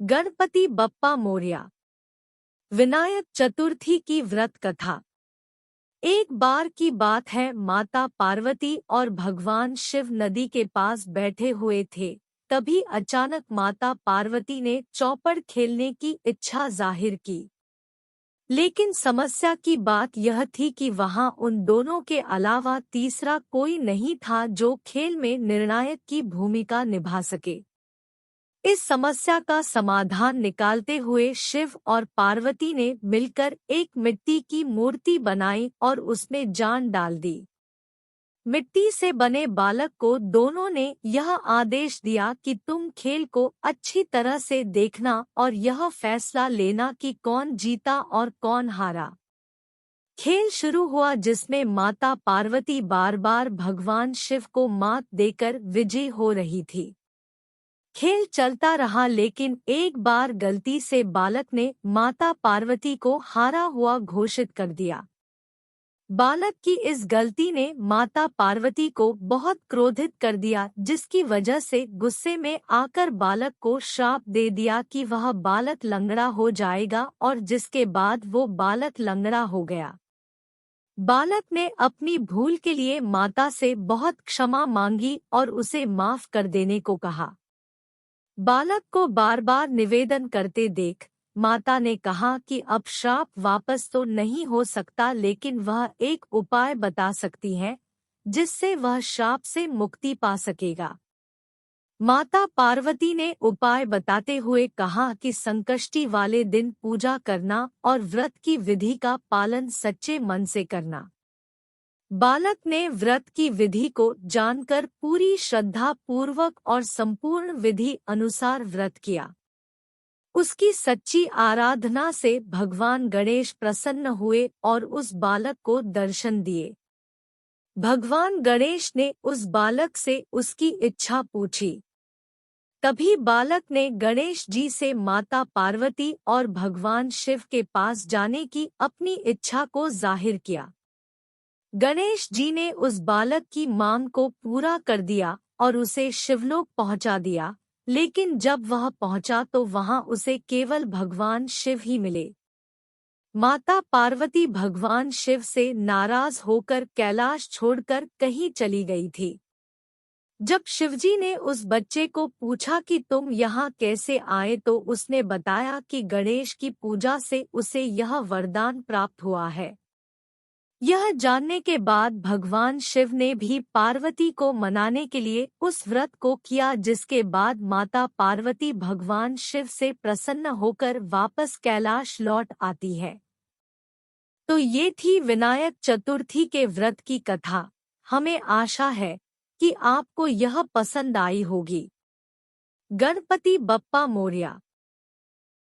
गणपति बप्पा मोरया। विनायक चतुर्थी की व्रत कथा। एक बार की बात है, माता पार्वती और भगवान शिव नदी के पास बैठे हुए थे। तभी अचानक माता पार्वती ने चौपड़ खेलने की इच्छा जाहिर की। लेकिन समस्या की बात यह थी कि वहां उन दोनों के अलावा तीसरा कोई नहीं था जो खेल में निर्णायक की भूमिका निभा सके। इस समस्या का समाधान निकालते हुए शिव और पार्वती ने मिलकर एक मिट्टी की मूर्ति बनाई और उसमें जान डाल दी। मिट्टी से बने बालक को दोनों ने यह आदेश दिया कि तुम खेल को अच्छी तरह से देखना और यह फैसला लेना कि कौन जीता और कौन हारा। खेल शुरू हुआ जिसमें माता पार्वती बार बार भगवान शिव को मात देकर विजयी हो रही थी। खेल चलता रहा, लेकिन एक बार गलती से बालक ने माता पार्वती को हारा हुआ घोषित कर दिया। बालक की इस गलती ने माता पार्वती को बहुत क्रोधित कर दिया, जिसकी वजह से गुस्से में आकर बालक को श्राप दे दिया कि वह बालक लंगड़ा हो जाएगा, और जिसके बाद वो बालक लंगड़ा हो गया। बालक ने अपनी भूल के लिए माता से बहुत क्षमा मांगी और उसे माफ कर देने को कहा। बालक को बार बार निवेदन करते देख माता ने कहा कि अब श्राप वापस तो नहीं हो सकता, लेकिन वह एक उपाय बता सकती है जिससे वह श्राप से मुक्ति पा सकेगा। माता पार्वती ने उपाय बताते हुए कहा कि संकष्टी वाले दिन पूजा करना और व्रत की विधि का पालन सच्चे मन से करना। बालक ने व्रत की विधि को जानकर पूरी श्रद्धा पूर्वक और संपूर्ण विधि अनुसार व्रत किया। उसकी सच्ची आराधना से भगवान गणेश प्रसन्न हुए और उस बालक को दर्शन दिए। भगवान गणेश ने उस बालक से उसकी इच्छा पूछी। तभी बालक ने गणेश जी से माता पार्वती और भगवान शिव के पास जाने की अपनी इच्छा को जाहिर किया। गणेश जी ने उस बालक की मांग को पूरा कर दिया और उसे शिवलोक पहुंचा दिया, लेकिन जब वह पहुंचा तो वहां उसे केवल भगवान शिव ही मिले। माता पार्वती भगवान शिव से नाराज होकर कैलाश छोड़कर कहीं चली गई थी। जब शिवजी ने उस बच्चे को पूछा कि तुम यहाँ कैसे आए, तो उसने बताया कि गणेश की पूजा से उसे यह वरदान प्राप्त हुआ है। यह जानने के बाद भगवान शिव ने भी पार्वती को मनाने के लिए उस व्रत को किया, जिसके बाद माता पार्वती भगवान शिव से प्रसन्न होकर वापस कैलाश लौट आती है। तो ये थी विनायक चतुर्थी के व्रत की कथा। हमें आशा है कि आपको यह पसंद आई होगी। गणपति बप्पा मोरया।